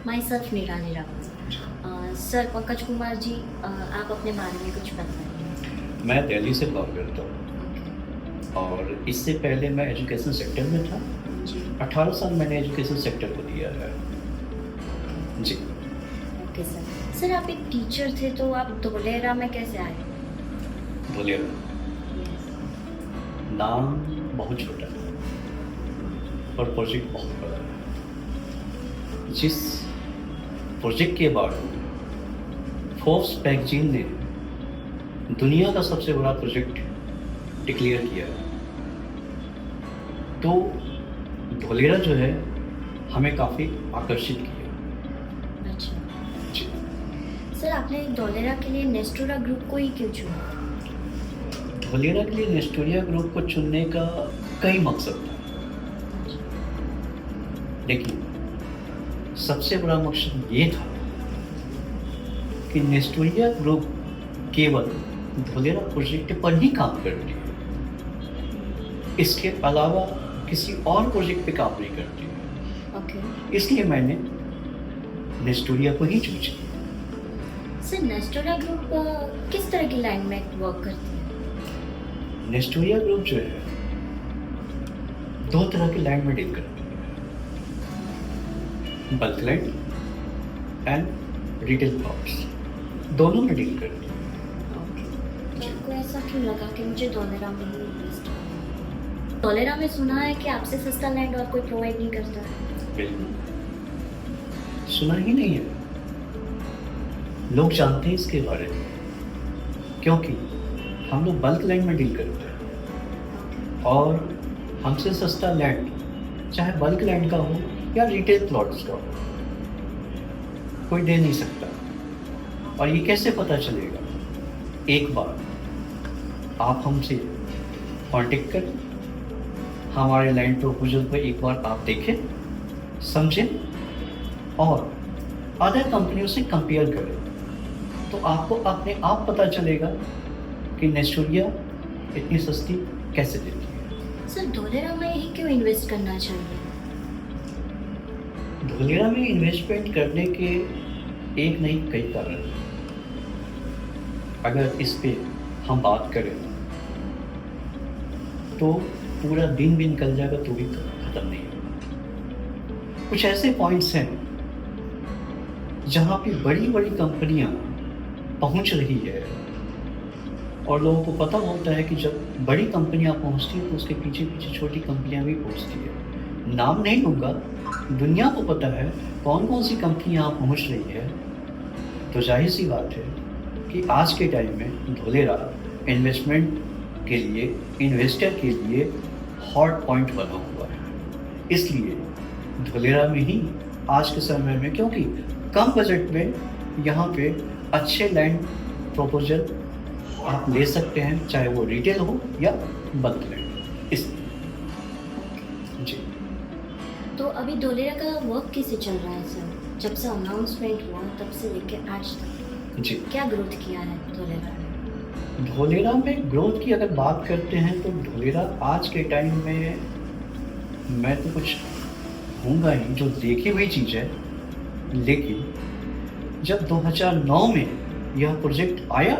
My self निराली Rawat. Sir Pankaj Kumar ji, आप अपने बारे में कुछ बताइए। मैं दिल्ली से बिलॉन्ग करता हूँ ओके। और इससे पहले मैं एजुकेशन सेक्टर में था। जी। 18 साल मैंने एजुकेशन सेक्टर को दिया है। जी। Okay sir. सर आप एक टीचर थे तो आप धोलेरा में कैसे आए? धोलेरा नाम बहुत छोटा है और प्रोजेक्ट बहुत बड़ा है। जिस प्रोजेक्ट के बाद फोर्ब्स मैगजीन ने दुनिया का सबसे बड़ा प्रोजेक्ट डिक्लेयर किया, तो धोलेरा जो है हमें काफ़ी आकर्षित किया। अच्छा। जी। सर आपने धोलेरा के लिए नेस्टोरा ग्रुप को ही क्यों चुना? धोलेरा के लिए नेस्टोरिया ग्रुप को चुनने का कई मकसद था, लेकिन सबसे बड़ा मकसद ये था कि नेस्टोरिया ग्रुप केवल धोलेरा प्रोजेक्ट पर ही काम करती है, इसके अलावा किसी और प्रोजेक्ट पे काम नहीं करती है। ओके। इसलिए मैंने नेस्टोरिया को ही चूज किया। सर नेस्टोरा ग्रुप किस तरह की लाइन में वर्क करती है? नेस्टोरिया ग्रुप जो है 2 तरह की लाइन में डील करती है, bulk land and retail plots, दोनों में डील करती है। ओके। तो आपको ऐसा क्यों लगा कि मुझे धोलेरा में ही इन्वेस्ट करना है? धोलेरा में सुना है कि आपसे सस्ता लैंड और कोई प्रोवाइड नहीं करता है। बिल्कुल सुना ही नहीं है, लोग जानते हैं इसके बारे में, क्योंकि हम लोग बल्क लैंड में डील करते हैं और हमसे सस्ता लैंड चाहे बल्क लैंड का हो या रिटेल प्लॉट्स का हो कोई दे नहीं सकता। और ये कैसे पता चलेगा? एक बार आप हमसे कांटेक्ट करें, हमारे लैंड प्रपोजल को एक बार आप देखें, समझें और अदर कंपनियों से कंपेयर करें, तो आपको अपने आप पता चलेगा कि नेस्टोरिया इतनी सस्ती कैसे देती है। सर धोलेरा में ही क्यों इन्वेस्ट करना चाहिए? धोलेरा में इन्वेस्टमेंट करने के एक नहीं कई कारण हैं। अगर इस पे हम बात करें तो पूरा दिन भी निकल जाएगा तो भी खत्म नहीं होगा। कुछ ऐसे पॉइंट्स हैं जहाँ पे बड़ी बड़ी कंपनियाँ पहुँच रही है और लोगों को पता होता है कि जब बड़ी कंपनियां पहुंचती हैं तो उसके पीछे पीछे छोटी कंपनियां भी पहुंचती है। नाम नहीं लूँगा, दुनिया को पता है कौन कौन सी कंपनियां पहुंच रही है। तो जाहिर सी बात है कि आज के टाइम में धोलेरा इन्वेस्टमेंट के लिए, इन्वेस्टर के लिए हॉट पॉइंट बना हुआ है। इसलिए धोलेरा में ही आज के समय में, क्योंकि कम बजट में यहाँ पे अच्छे लैंड प्रपोजल आप ले सकते हैं, चाहे वो रिटेल हो या बल्क लैंड। इस जी। तो अभी धोलेरा का वर्क कैसे चल रहा है सर? जब से अनाउंसमेंट हुआ तब से लेकर आज तक जी। क्या ग्रोथ किया है धोलेरा में? धोलेरा में ग्रोथ की अगर बात करते हैं तो धोलेरा आज के टाइम में, मैं तो कुछ कहूँगा ही, जो देखी हुई चीज़ है, लेकिन जब 2009 में यह प्रोजेक्ट आया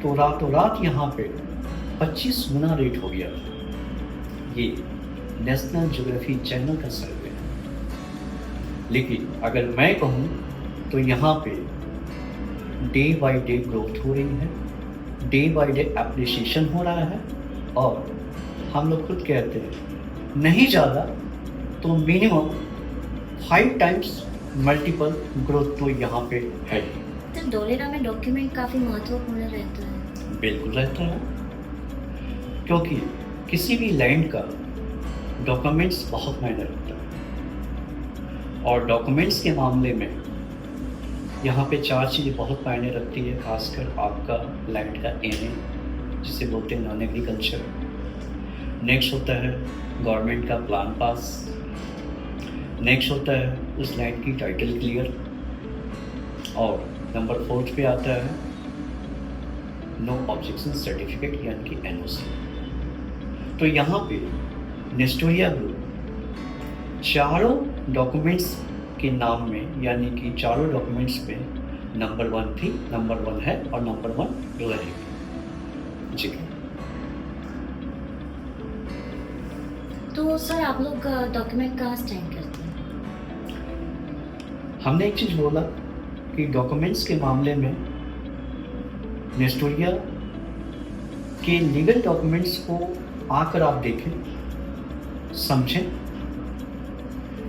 तो रातों रात यहाँ पे 25 गुना रेट हो गया। ये नेशनल ज्योग्राफी चैनल का सर्वे है। लेकिन अगर मैं कहूँ तो यहाँ पे डे बाय डे ग्रोथ हो रही है, डे बाय डे एप्रिसिएशन हो रहा है और हम लोग खुद कहते हैं नहीं ज़्यादा तो मिनिमम 5 टाइम्स मल्टीपल ग्रोथ तो यहाँ पे है। तो धोलेरा में डॉक्यूमेंट काफ़ी महत्वपूर्ण रहता है। बिल्कुल रहता है, क्योंकि किसी भी लैंड का डॉक्यूमेंट्स बहुत मायने रखता है और डॉक्यूमेंट्स के मामले में यहाँ पे 4 चीज़ें बहुत मायने रखती है, खासकर आपका लैंड का एनए जिसे बोलते हैं नॉन एग्रीकल्चर। नेक्स्ट होता है गवर्नमेंट का प्लान पास। नेक्स्ट होता है उस लैंड की टाइटल क्लियर और नंबर 4 पे आता है नो ऑब्जेक्शन सर्टिफिकेट यानी कि एनओसी। तो यहाँ पे नेस्टोरिया ग्रुप चारों डॉक्यूमेंट्स के नाम में, यानी कि चारों डॉक्यूमेंट्स में नंबर 1 थी, नंबर 1 है और नंबर 1 रहेगी। जी। तो सर आप लोग डॉक्यूमेंट कहाँ स्टैंड करते हैं? हमने एक चीज़ बोला कि डॉक्यूमेंट्स के मामले में नेस्टोरिया के लीगल डॉक्यूमेंट्स को आकर आप देखें, समझें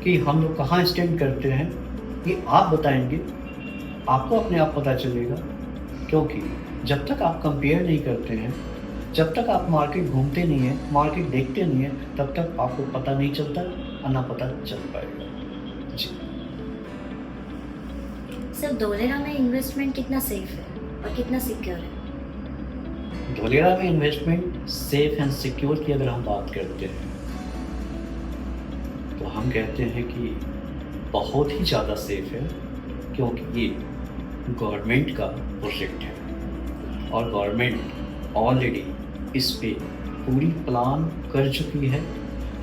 कि हम लोग कहाँ स्टैंड करते हैं, ये आप बताएंगे, आपको अपने आप पता चलेगा। क्योंकि जब तक आप कंपेयर नहीं करते हैं, जब तक आप मार्केट घूमते नहीं हैं, मार्केट देखते नहीं हैं, तब तक आपको पता नहीं चलता और ना पता चल पाएगा। जी। सर धोलेरा में इन्वेस्टमेंट कितना सेफ है और कितना सिक्योर है? धोलेरा में इन्वेस्टमेंट सेफ एंड सिक्योर की अगर हम बात करते हैं तो हम कहते हैं कि बहुत ही ज़्यादा सेफ है, क्योंकि ये गवर्नमेंट का प्रोजेक्ट है और गवर्नमेंट ऑलरेडी इस पे पूरी प्लान कर चुकी है।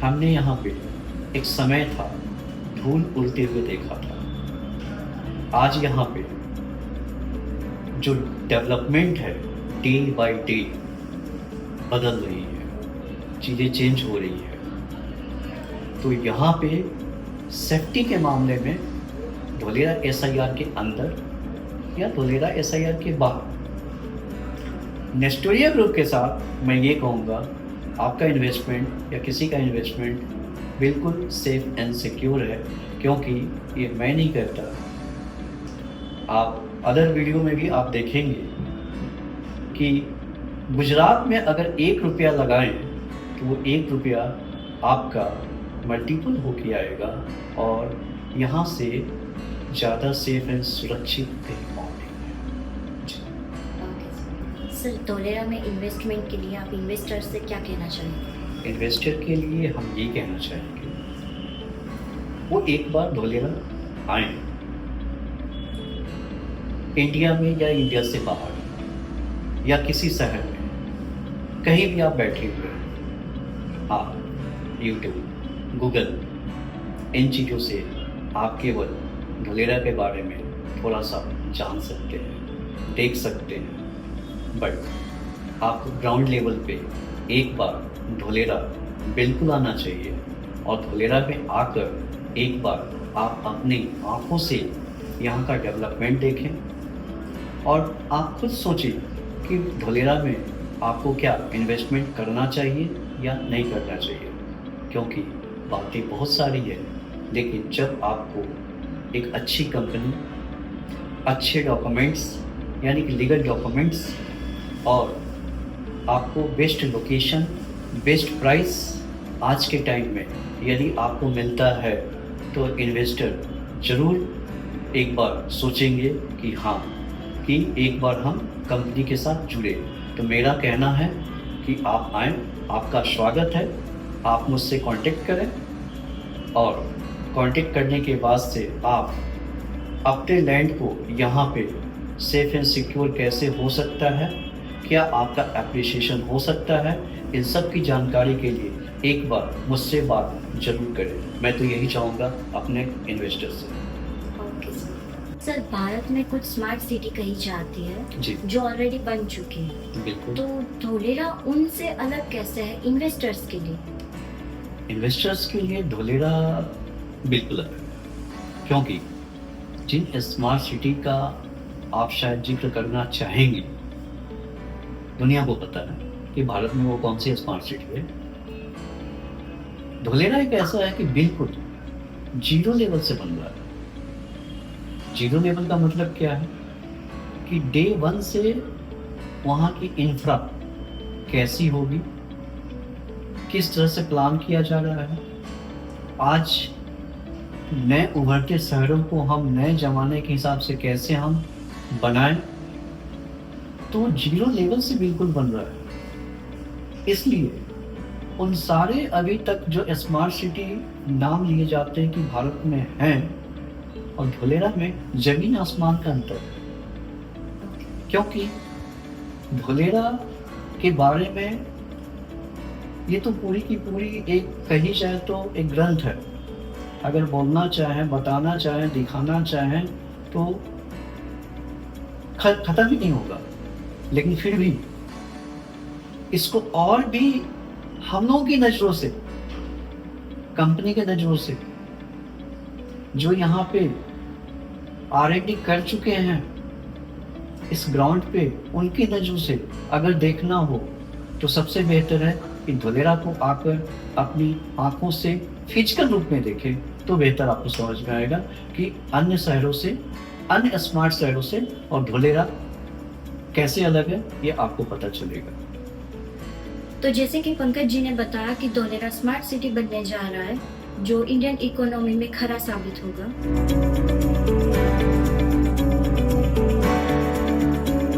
हमने यहाँ पे एक समय था धूल उड़ते हुए देखा था, आज यहाँ पे जो डेवलपमेंट है डे बाय डे बदल रही है, चीज़ें चेंज हो रही है। तो यहाँ पे सेफ्टी के मामले में धोलेरा एसआईआर के अंदर या धोलेरा एसआईआर के बाहर नेस्टोरिया ग्रुप के साथ मैं ये कहूँगा आपका इन्वेस्टमेंट या किसी का इन्वेस्टमेंट बिल्कुल सेफ एंड सिक्योर है। क्योंकि ये मैं नहीं कहता, आप अदर वीडियो में भी आप देखेंगे कि गुजरात में अगर 1 रुपया लगाएं तो वो 1 रुपया आपका मल्टीपल होके आएगा और यहाँ से ज़्यादा सेफ एंड सुरक्षित कहीं पाएंगे। सर धोलेरा में इन्वेस्टमेंट के लिए आप इन्वेस्टर से क्या कहना चाहेंगे? इन्वेस्टर के लिए हम ये कहना चाहेंगे वो एक बार धोलेरा आए, इंडिया में या इंडिया से बाहर या किसी शहर में कहीं भी आप बैठे हुए हैं, आप यूट्यूब, गूगल, इन चीज़ों से आप केवल धोलेरा के बारे में थोड़ा सा जान सकते हैं, देख सकते हैं। बट आपको ग्राउंड लेवल पे एक बार धोलेरा बिल्कुल आना चाहिए और धोलेरा में आकर एक बार आप अपनी आँखों से यहाँ का डेवलपमेंट देखें और आप खुद सोचें कि धोलेरा में आपको क्या इन्वेस्टमेंट करना चाहिए या नहीं करना चाहिए। क्योंकि बातें बहुत सारी है, लेकिन जब आपको एक अच्छी कंपनी, अच्छे डॉक्यूमेंट्स यानी कि लीगल डॉक्यूमेंट्स और आपको बेस्ट लोकेशन, बेस्ट प्राइस आज के टाइम में यदि आपको मिलता है तो इन्वेस्टर ज़रूर एक बार सोचेंगे कि हाँ, कि एक बार हम कंपनी के साथ जुड़े। तो मेरा कहना है कि आप आएँ, आपका स्वागत है, आप मुझसे कांटेक्ट करें और कांटेक्ट करने के बाद से आप अपने लैंड को यहाँ पे सेफ एंड सिक्योर कैसे हो सकता है, क्या आपका एप्रिसिएशन हो सकता है, इन सब की जानकारी के लिए एक बार मुझसे बात जरूर करें। मैं तो यही चाहूँगा अपने इन्वेस्टर से। ओके सर, भारत में कुछ स्मार्ट सिटी कही जाती है जी जो ऑलरेडी बन चुकी है, बिल्कुल। तो धोलेरा उनसे अलग कैसे है इन्वेस्टर्स के लिए? इन्वेस्टर्स के लिए धोलेरा बिल्कुल अलग है, क्योंकि जिन स्मार्ट सिटी का आप शायद जिक्र करना चाहेंगे, दुनिया को पता है कि भारत में वो कौन सी स्मार्ट सिटी है। धोलेरा एक ऐसा है कि बिल्कुल जीरो लेवल से बन रहा है। जीरो लेवल का मतलब क्या है कि डे 1 से वहाँ की इंफ्रा कैसी होगी, किस तरह से प्लान किया जा रहा है। आज नए उभरते शहरों को हम नए ज़माने के हिसाब से कैसे हम बनाएं, तो जीरो लेवल से बिल्कुल बन रहा है। इसलिए उन सारे अभी तक जो स्मार्ट सिटी नाम लिए जाते हैं कि भारत में हैं, और धोलेरा में जमीन आसमान का अंतर है। क्योंकि धोलेरा के बारे में ये तो पूरी की पूरी एक कही जाए तो एक ग्रंथ है अगर बोलना चाहें, बताना चाहें, दिखाना चाहें तो खत्म ही नहीं होगा। लेकिन फिर भी इसको और भी हम लोगों की नज़रों से, कंपनी के नज़रों से, जो यहाँ पे R&D कर चुके हैं इस ग्राउंड पे, उनकी नज़रों से अगर देखना हो तो सबसे बेहतर है कि धुलेरा को आकर अपनी आंखों से फिजिकल रूप में देखें, तो बेहतर आपको समझ में आएगा कि अन्य शहरों से, अन्य स्मार्ट शहरों से और धुलेरा कैसे अलग है, ये आपको पता चलेगा। तो जैसे कि पंकज जी ने बताया कि धोलेरा स्मार्ट सिटी बनने जा रहा है, जो इंडियन इकोनॉमी में खरा साबित होगा।